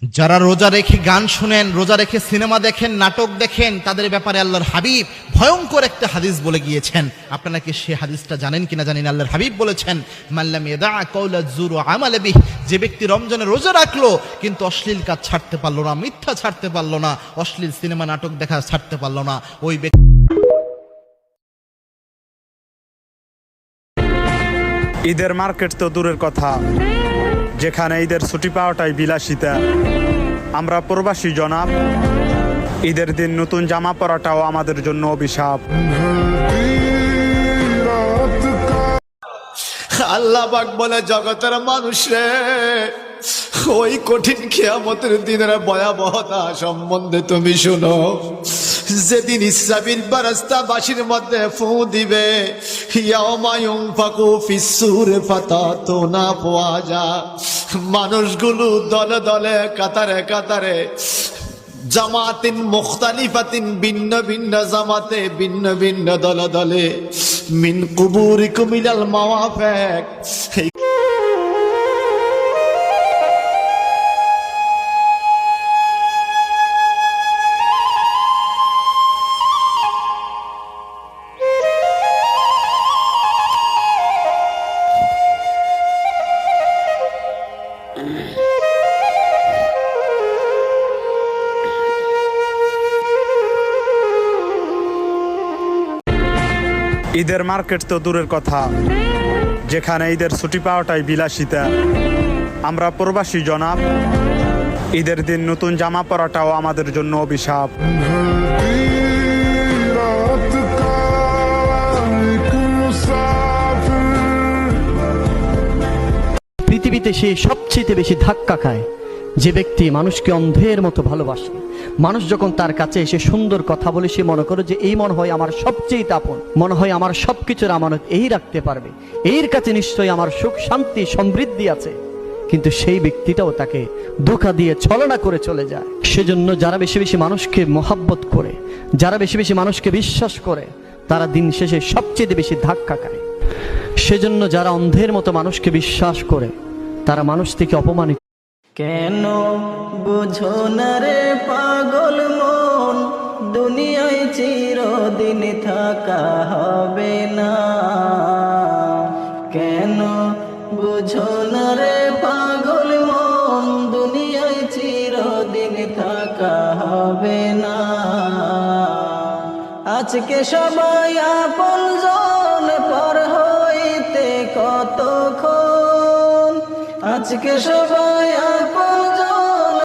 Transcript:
যারা রোজা রেখে গান শুনেন, রোজা রেখে সিনেমা দেখেন, নাটক দেখেন, তাদের ব্যাপারে আল্লাহর হাবিব ভয়ঙ্কর একটা হাদিস বলে গিয়েছেন। আপনারা কি সে হাদিসটা জানেন কিনা জানেন? আল্লাহর হাবিব বলেছেন, মাল্লাম ইয়াদা কাওলা যুর ওয়া আমাল বিহি, যে ব্যক্তি রমজানে রোজা রাখলো কিন্তু অশ্লীল কাজ ছাড়তে পারলো না, মিথ্যা ছাড়তে পারলো না, অশ্লীল সিনেমা নাটক দেখা ছাড়তে পারলো না, ওই ব্যক্তি ঈদের মার্কেট তো দূরের কথা, যেখানে ঈদের ছুটি পাওয়াটাই বিলাসিতা। আমরা প্রবাসী জনাব, ঈদের দিন নতুন জামা পরাটাও আমাদের জন্য অভিশাপ। আল্লাহ পাক বলে, জগতের মানুষ রে, ওই কঠিন কিয়ামতের দিনের ভয়াবহতা সম্বন্ধে তুমি শুনো। যেদিন ইসরাফিল ফেরেশতাবাসীর মধ্যে ফু দিবে, ইয়াউমা ইউনফাকু ফিস-সূর ফাতাতুনা আফওয়াজা, মানুষগুলো দলে দলে কাতারে কাতারে, জামাতিন মুখতালিফাতিন, ভিন্ন ভিন্ন জামাতে, ভিন্ন ভিন্ন দলে দলে, মিন কুবুরিকুম ইলাল মাওয়াফিক। ঈদের মার্কেট তো দূরের কথা, যেখানে ঈদের ছুটি পাওয়াটাই বিলাসিতা। আমরা প্রবাসী জনাব, ঈদের দিন নতুন জামা পরাটাও আমাদের জন্য অভিশাপ। পৃথিবীতে সে সবচেয়ে বেশি ধাক্কা খায় যে ব্যক্তি মানুষকে অন্ধের মতো ভালোবাসে। মানুষ যখন তার কাছে এসে সুন্দর কথা বলে, সে মনে করে যে এই মনে হয় আমার সবচেয়ে আপন, মনে হয় আমার সবকিছুর আমানত এই রাখতে পারবে, এর কাছে নিশ্চয়ই আমার সুখ শান্তি সমৃদ্ধি আছে। কিন্তু সেই ব্যক্তিটাও তাকে ধোঁকা দিয়ে ছলনা করে চলে যায়। সেজন্য যারা বেশি বেশি মানুষকে মহাব্বত করে, যারা বেশি বেশি মানুষকে বিশ্বাস করে, তারা দিন শেষে সবচেয়ে বেশি ধাক্কা খায়। সেজন্য যারা অন্ধের মতো মানুষকে বিশ্বাস করে, তারা মানুষ থেকে অপমানিত। কেন বুঝো না রে পাগল মন, দুনিয়ায় চিরদিন থাকা হবে না। কেন বুঝো না রে পাগল মন, দুনিয়ায় চিরদিন থাকা হবে না। আজকে সবাই আপনজন, পর হইতে কতক্ষণ। আজকে সবাই